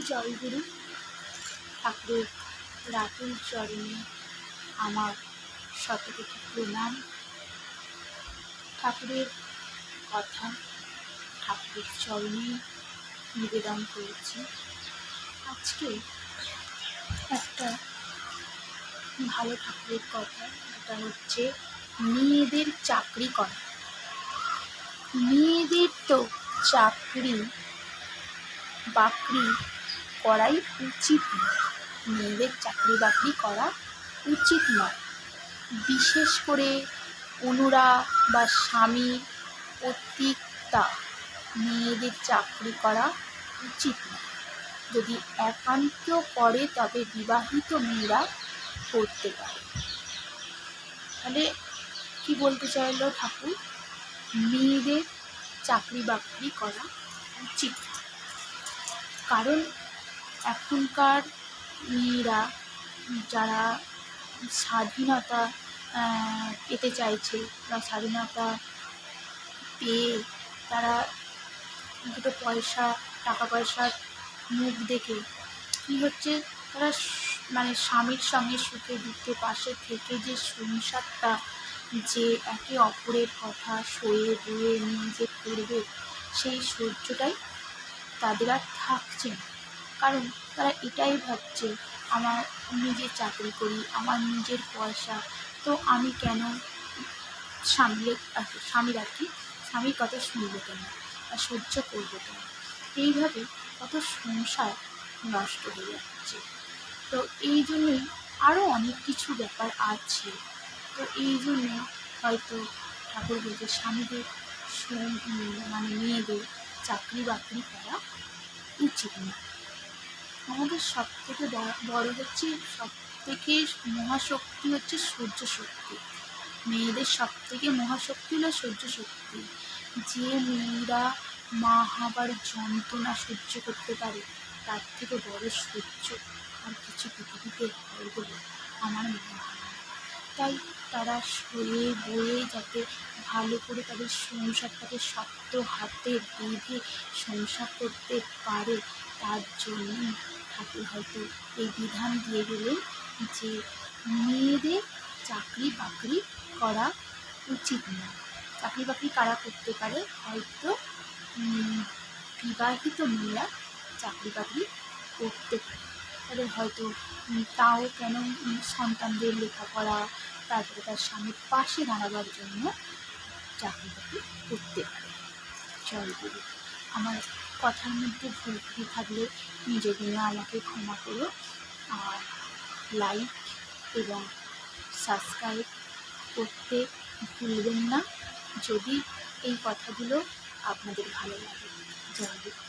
জয়গুরু ঠাকুরের রাতুল চরণে আমার শতকোটি প্রণাম। ঠাকুরের কথা ঠাকুরের চরণে নিবেদন করেছি। আজকে একটা ভালো ঠাকুরের কথা, এটা হচ্ছে মেয়েদের চাকরি করা। মেয়েদের তো চাকরি বাকরি করাই উচিত নয়, মেয়েদের চাকরি বাকরি করা উচিত নয়। বিশেষ করে অনুরাগ বা স্বামী কর্তৃত্বা মেয়েদের চাকরি করা উচিত নয়। যদি একান্ত করে তবে বিবাহিত মেয়েরা করতে পারে। তাহলে কি বলতে চাইলো ঠাকুর? মেয়েদের চাকরি বাকরি করা উচিত, কারণ এখনকার মেয়েরা যারা স্বাধীনতা পেতে চাইছে বা স্বাধীনতা পেয়ে তারা দুটো পয়সা টাকা পয়সার মুখ দেখে কী হচ্ছে, তারা মানে স্বামীর সঙ্গে সুখে দুঃখে পাশে থেকে যে সংসারটা, যে একে অপরের কথা সয়ে বয়ে নিয়ে যে করবে, সেই সহ্যটাই তাদের আর থাকছে না। কারণ তারা এটাই ভাবছে, আমার নিজের চাকরি করি, আমার নিজের পয়সা, তো আমি কেন স্বামীর আর কি স্বামীর কথা শুনবো কেন আর সহ্য করবো কেন? এইভাবে কত সংসার নষ্ট হয়ে যাচ্ছে। তো এই জন্যই আরও অনেক কিছু ব্যাপার আছে। তো এই জন্যে হয়তো ঠাকুর বলছে স্বামীদের মানে মেয়েদের চাকরি বাকরি করা উচিত না। আমাদের সব থেকে বড় হচ্ছে, সব থেকে মহাশক্তি হচ্ছে সহ্য শক্তি। মেয়েদের সব থেকে মহাশক্তি হলো সহ্য শক্তি। যে মেয়েরা মা হবার যন্ত্রণা সহ্য করতে পারে, তার থেকে বড় সহ্য আর কিছু পৃথিবীতে হয় বলে আমার মনে হয় না। তাই তারা সয়ে বয়ে যাতে ভালো করে তাদের সংসারটাকে শক্ত হাতে বেঁধে সংসার করতে পারে, তার জন্যই ঠাকুর হয়তো এই বিধান দিয়ে গেলেন যে মেয়েদের চাকরি বাকরি করা উচিত না। চাকরি বাকরি কারা করতে পারে? হয়তো বিবাহিত মেয়েরা চাকরি বাকরি করতে পারে। তাদের হয়তো তাও কেন সন্তানদের লেখাপড়া, তারপরে তার স্বামীর পাশে দাঁড়াবার জন্য চাকরি বাকরি করতে পারে। জয়গুরু। আমার কথার মধ্যে ভুল ত্রুটি থাকলে নিজে নিয়ে আমাকে ক্ষমা করো, আর লাইক এবং সাবস্ক্রাইব করতে ভুলবেন না যদি এই কথাগুলো আপনাদের ভালো লাগে। জয়গুরু।